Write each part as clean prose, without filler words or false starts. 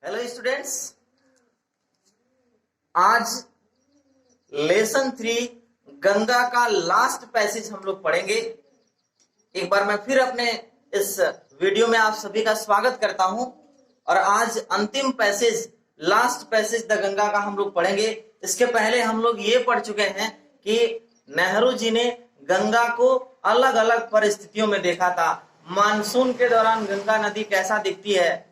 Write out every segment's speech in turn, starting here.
Hello students, आज lesson 3 Ganga का last passage हम लोग पढ़ेंगे। एक बार मैं फिर अपने इस वीडियो में आप सभी का स्वागत करता हूं और आज अंतिम passage, last passage the Ganga का हम लोग पढ़ेंगे। इसके पहले हम लोग ये पढ़ चुके हैं कि नेहरू जी ने गंगा को अलग अलग परिस्थितियों में देखा था। मानसून के दौरान गंगा नदी कैसा दिखती है,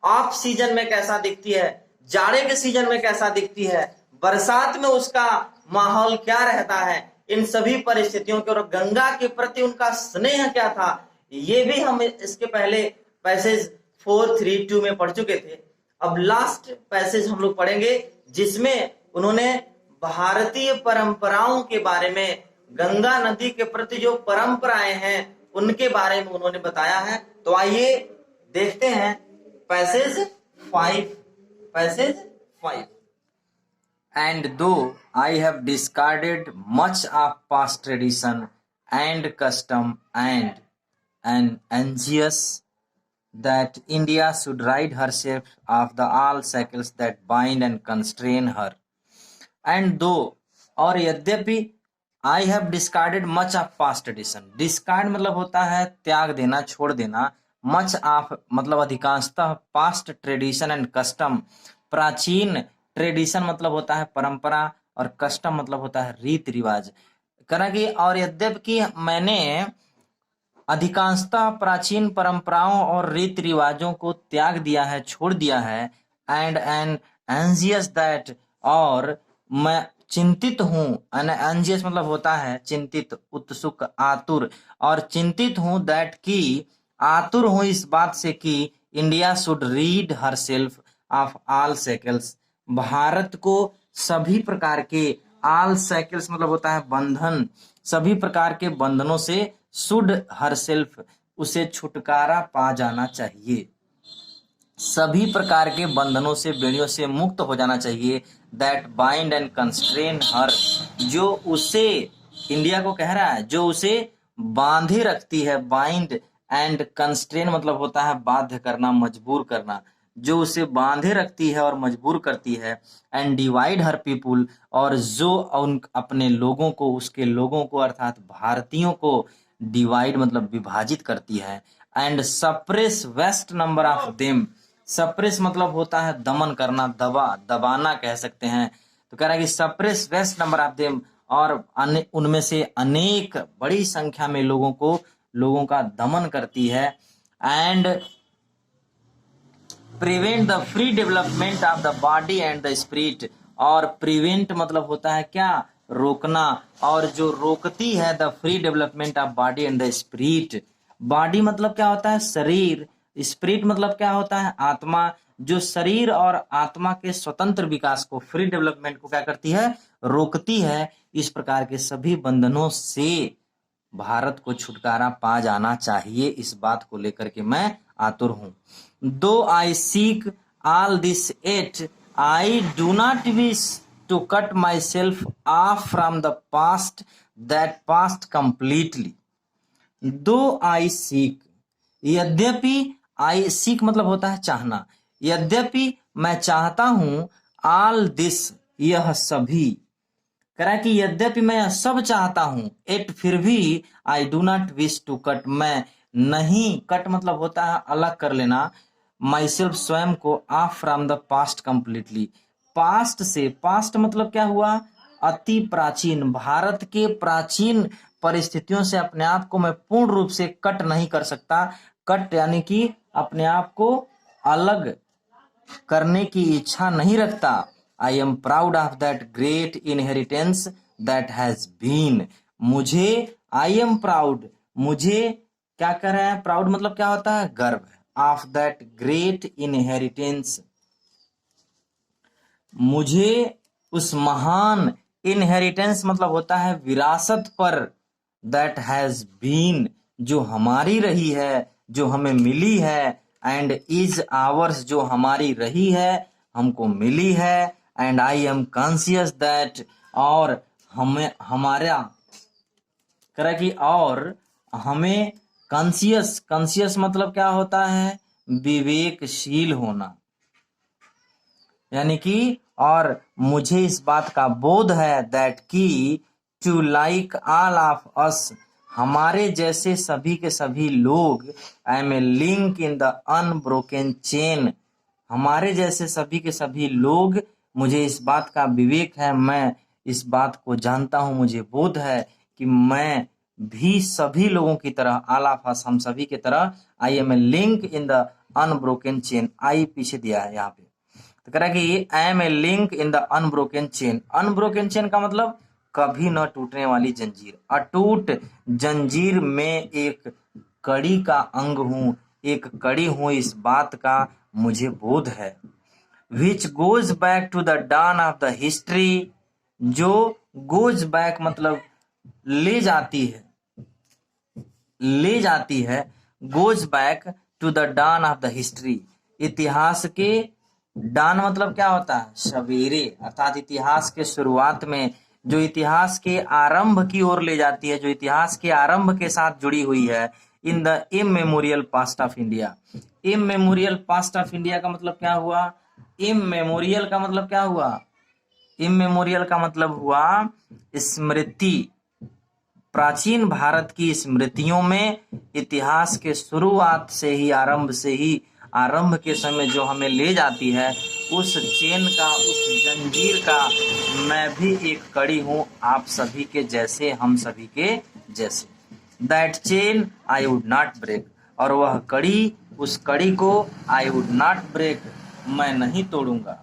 ऑफ सीजन में कैसा दिखती है, जाड़े के सीजन में कैसा दिखती है, बरसात में उसका माहौल क्या रहता है, इन सभी परिस्थितियों के और गंगा के प्रति उनका स्नेह क्या था, ये भी हम इसके पहले पैसेज 432 में पढ़ चुके थे। अब लास्ट पैसेज हम लोग पढ़ेंगे जिसमें उन्होंने भारतीय परंपराओं के बारे में, गंगा नदी के प्रति जो परंपराएं हैं उनके बारे में उन्होंने बताया है। तो आइए देखते हैं passage 5। And though I have discarded much of past tradition and custom and anxious that India should rid herself of the all shackles that bind and constrain her. And though और यद्यपि I have discarded much of past tradition. Discard मतलब होता है त्याग देना, छोड़ देना। much of मतलब अधिकांशतः, past tradition and custom प्राचीन, ट्रेडिशन मतलब होता है परंपरा और कस्टम मतलब होता है रीति रिवाज। करेंगे और यद्यपि मैंने अधिकांशतः प्राचीन परंपराओं और रीति रिवाजों को त्याग दिया है, छोड़ दिया है। एंड एंजियस दैट और मैं चिंतित हूँ। एंजियस मतलब होता है चिंतित, उत्सुक, आतुर, और चिंतित हूँ दैट की आतुर हूँ इस बात से कि India should rid herself of all shackles, Bharat को सभी प्रकार के, ऑल साइकिल्स मतलब होता है बंधन, सभी प्रकार के बंधनों से, शुड हर सेल्फ उसे छुटकारा पा जाना चाहिए, सभी प्रकार के बंधनों से, बेड़ियों से मुक्त हो जाना चाहिए। दैट बाइंड एंड कंस्ट्रेन हर, जो उसे, इंडिया को कह रहा है, जो उसे बांधे रखती है। बाइंड एंड कंस्ट्रेन मतलब होता है बाध्य करना, मजबूर करना, जो उसे बांधे रखती है और मजबूर करती है। एंड डिवाइड हर पीपुल, और जो उन अपने लोगों को, उसके लोगों को अर्थात भारतीयों को डिवाइड मतलब विभाजित करती है। And suppress vast number of them, suppress मतलब होता है दमन करना, दबाना कह सकते हैं। तो कह रहा है कि suppress vast number of them, और उनमें से अनेक, बड़ी संख्या में लोगों का दमन करती है। And prevent the free development of the body and the spirit, और प्रिवेंट मतलब होता है क्या, रोकना, और जो रोकती है the free development of body and the spirit. Body मतलब क्या होता है, शरीर, स्पिरिट मतलब क्या होता है, आत्मा, जो शरीर और आत्मा के स्वतंत्र विकास को, फ्री डेवलपमेंट को क्या करती है, रोकती है। इस प्रकार के सभी बंधनों से भारत को छुटकारा पा जाना चाहिए, इस बात को लेकर के मैं आतुर हूं। Though I seek all this yet I do not wish to cut myself off from the past that past completely. Though I seek, यद्यपि, आई सीक मतलब होता है चाहना, यद्यपि मैं चाहता हूं, ऑल दिस यह सभी, करा कि यद्यपि मैं यह सब चाहता हूं, एट फिर भी, I do not wish to cut, मैं नहीं, कट मतलब होता है अलग कर लेना, माई सेल्फ स्वयं को, of from the past completely, past से, पास्ट मतलब क्या हुआ, अति प्राचीन, भारत के प्राचीन परिस्थितियों से अपने आप को मैं पूर्ण रूप से कट नहीं कर सकता। कट यानी कि अपने आप को अलग करने की इच्छा नहीं रखता। I am proud of that great inheritance that has been, मुझे, आई एम प्राउड, मुझे क्या कर रहा है, प्राउड मतलब क्या होता है, गर्व, ऑफ दैट ग्रेट इनहेरिटेंस, मुझे उस महान, इनहेरिटेंस मतलब होता है विरासत पर, दैट हैज बीन जो हमारी रही है, जो हमें मिली है, एंड इज आवर्स जो हमारी रही है, हमको मिली है। And I am conscious that, और हमें, हमारा करा कि, और हमें कॉन्शियस, कॉन्शियस मतलब क्या होता है, विवेकशील होना, यानी कि और मुझे इस बात का बोध है दैट की too like all of us, हमारे जैसे सभी के सभी लोग, I am a link in the unbroken chain, हमारे जैसे सभी के सभी लोग, मुझे इस बात का विवेक है, मैं इस बात को जानता हूं, मुझे बोध है कि मैं भी सभी लोगों की तरह, ऑल ऑफ अस, हम सभी की तरह, I am a link in the unbroken chain, I पीछे दिया है यहाँ पे, तो कह रहा है कि I am a link in the unbroken chain. Unbroken chain का मतलब कभी न टूटने वाली जंजीर, अटूट जंजीर में एक कड़ी का अंग हूं, एक कड़ी हूं, इस बात का मुझे बोध है। Which goes back to the dawn of the history, जो गोज बैक मतलब ले जाती है, ले जाती है, goes back to the dawn of the history, इतिहास के डान मतलब क्या होता है, सवेरे, अर्थात इतिहास के शुरुआत में, जो इतिहास के आरंभ की ओर ले जाती है, जो इतिहास के आरंभ के साथ जुड़ी हुई है, in the immemorial past of India. Immemorial past of India का मतलब क्या हुआ, इमेमोरियल का मतलब क्या हुआ, इमेमोरियल का मतलब हुआ स्मृति, प्राचीन भारत की स्मृतियों में इतिहास के शुरुआत से ही, आरंभ से ही, आरंभ के समय जो हमें ले जाती है, उस चेन का, उस जंजीर का मैं भी एक कड़ी हूं, आप सभी के जैसे, हम सभी के जैसे। That chain I would not break, और वह कड़ी, उस कड़ी को आई वुड नॉट ब्रेक, मैं नहीं तोड़ूंगा,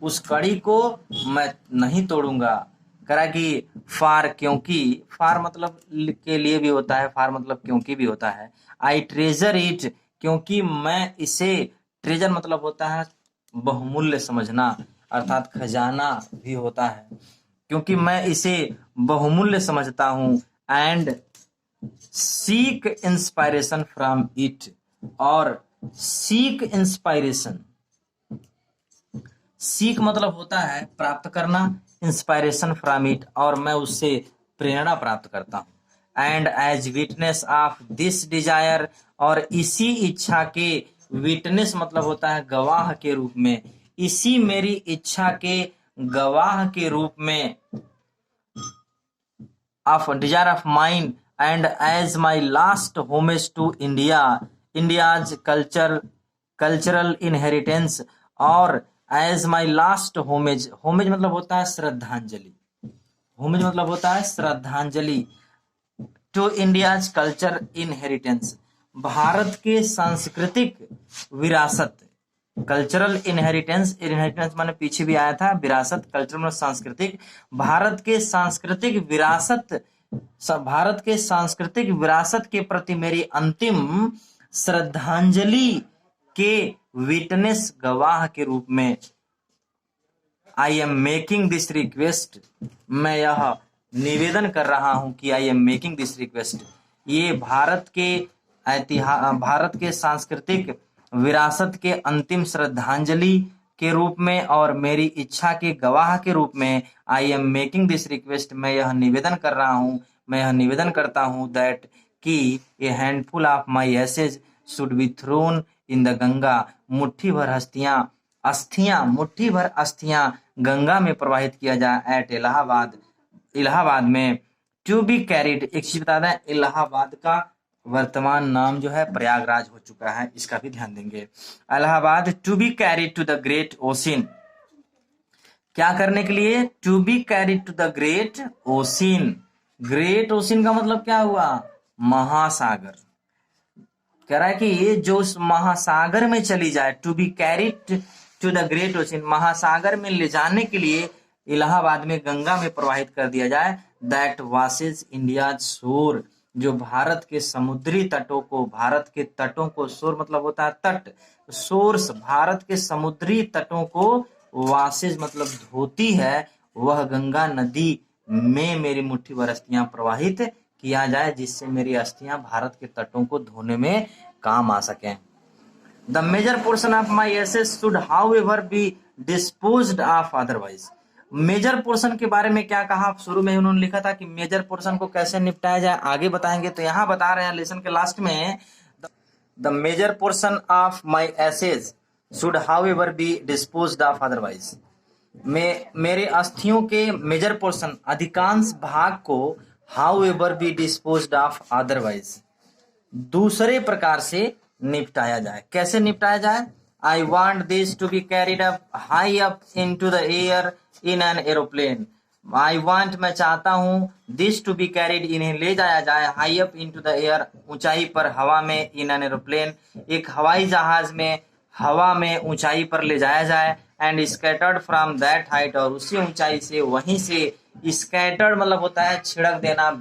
उस कड़ी को मैं नहीं तोड़ूंगा। करा कि फार, क्योंकि, फार मतलब के लिए भी होता है, फार मतलब क्योंकि भी होता है। आई ट्रेजर इट, क्योंकि मैं इसे, ट्रेजर मतलब होता है बहुमूल्य समझना, अर्थात खजाना भी होता है, क्योंकि मैं इसे बहुमूल्य समझता हूं। And seek inspiration from it, और सीक इंस्पायरेशन, सीख मतलब होता है प्राप्त करना, इंस्पायरेशन फ्रॉम इट, और मैं उससे प्रेरणा प्राप्त करता हूं। And as witness of this desire, और इसी इच्छा के, विटनेस मतलब होता है गवाह के रूप में, इसी मेरी इच्छा के गवाह के रूप में, of desire of mind, and as my last homage to India, India's cultural inheritance, और as my last homage, homage मतलब होता है श्रद्धांजलि, होमेज मतलब होता है श्रद्धांजलि, to India's culture inheritance, Bharat के सांस्कृतिक विरासत, कल्चरल इनहेरिटेंस, इनहेरिटेंस माने पीछे भी आया था, विरासत, कल्चर में सांस्कृतिक, भारत के सांस्कृतिक विरासत, भारत के सांस्कृतिक विरासत के प्रति मेरी अंतिम श्रद्धांजलि के विटनेस, गवाह के रूप में, I am making this request, मैं यह निवेदन कर रहा हूं कि I am making this request, ये भारत के सांस्कृतिक विरासत के अंतिम श्रद्धांजलि के रूप में और मेरी इच्छा के गवाह के रूप में, I am making this request, मैं यह निवेदन कर रहा हूं, मैं यह निवेदन करता हूं, दैट कि a handful of my ashes should be thrown in the Ganga, मुट्ठी भर अस्थियां, मुट्ठी भर अस्थियां गंगा में प्रवाहित किया जाए, एट इलाहाबाद, इलाहाबाद में, टू बी कैरिड, एक चीज बता दें, इलाहाबाद का वर्तमान नाम जो है प्रयागराज हो चुका है, इसका भी ध्यान देंगे। Allahabad, to be carried to the great ocean, क्या करने के लिए, to be carried to the great ocean, great ocean का मतलब क्या हुआ, महासागर, कह रहा है कि ये जो उस महासागर में चली जाए, to be carried to the great ocean, महासागर में ले जाने के लिए इलाहाबाद में गंगा में प्रवाहित कर दिया जाए, दैट वासेज इंडिया शोर, जो भारत के समुद्री तटों को, भारत के तटों को, शोर मतलब होता है तट, सोर्स, भारत के समुद्री तटों को, वासेज मतलब धोती है, वह गंगा नदी में मेरी मुट्ठी भर अस्थियां प्रवाहित किया जाए, जिससे मेरी अस्थियां भारत के तटों को धोने में काम आ सकें। The major portion of my ashes should however be disposed of otherwise, major portion के बारे में क्या कहा, शुरू में उन्होंने लिखा था कि मेजर पोर्शन को कैसे निपटाया जाए, आगे बताएंगे, तो यहां बता रहे हैं लेसन के लास्ट में, the major portion of my ashes should however be disposed of otherwise. मेरे अस्थियों के मेजर पोर्शन अधिकांश भाग को however be disposed of otherwise दूसरे प्रकार से निपटाया जाए. कैसे निपटाया जाए? I want this to be carried up high up into the air in an aeroplane. I want मैं चाहता हूँ this to be carried इन्हें ले जाया जाए high up into the air ऊंचाई पर हवा में in an aeroplane एक हवाई जहाज में हवा में ऊंचाई पर ले जाया जाए and scattered from that height और उसी ऊंचाई से वहीं से scattered मतलब होता है छिड़क देना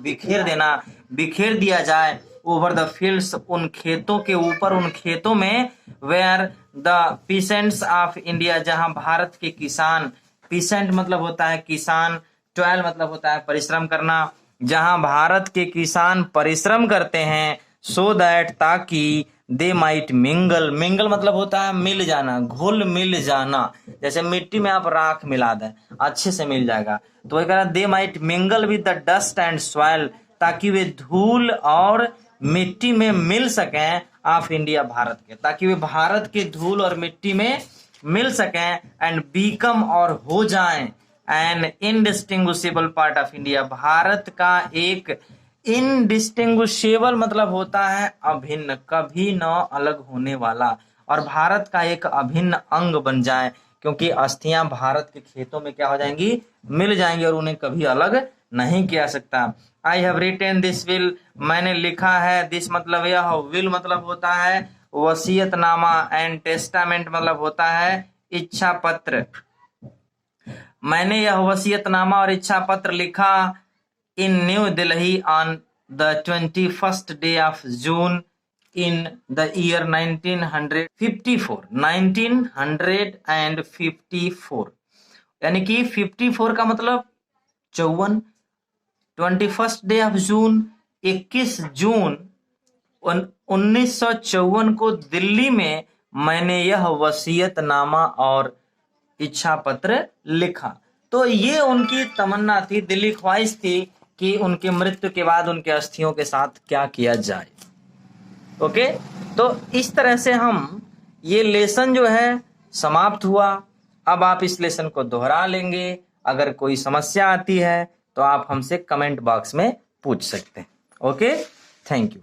बिखेर दिया जाए ओवर द फील्ड्स उन खेतों के ऊपर उन खेतों में where the peasants of India जहां भारत के किसान पीसेंट मतलब होता है किसान टॉयल मतलब होता है परिश्रम करना जहां भारत के किसान परिश्रम करते हैं सो दैट ताकि दे माइट मिंगल मतलब होता है मिल जाना घुल मिल जाना जैसे मिट्टी में आप राख मिला दें अच्छे से मिल जाएगा तो वही कह रहा they might mingle with the dust and soil ताकि वे धूल और मिट्टी में मिल सकें ऑफ इंडिया भारत के ताकि वे भारत के धूल और मिट्टी में मिल सकें एंड बीकम और हो जाएं an indistinguishable part of India Bharat का एक इनडिस्टिंग्विशेबल मतलब होता है अभिन्न कभी न अलग होने वाला और भारत का एक अभिन्न अंग बन जाए क्योंकि अस्थियां भारत के खेतों में क्या हो जाएंगी मिल जाएंगी और उन्हें कभी अलग नहीं किया सकता. I have written this will मैंने लिखा है दिस मतलब यह विल मतलब होता है वसीयतनामा एंड टेस्टामेंट मतलब होता है इच्छा पत्र. मैंने यह वसीयतनामा और इच्छा पत्र लिखा in New Delhi on the 21st day of June in the year 1954 यानी कि 54 का मतलब 54 21st day of June 21 जून 1954 को दिल्ली में मैंने यह वसीयतनामा और इच्छा पत्र लिखा. तो ये उनकी तमन्ना थी दिली ख्वाहिश थी कि उनके मृत्यु के बाद उनके अस्थियों के साथ क्या किया जाए. ओके तो इस तरह से हम ये लेसन जो है समाप्त हुआ. अब आप इस लेसन को दोहरा लेंगे. अगर कोई समस्या आती है तो आप हमसे कमेंट बॉक्स में पूछ सकते हैं. Okay thank you.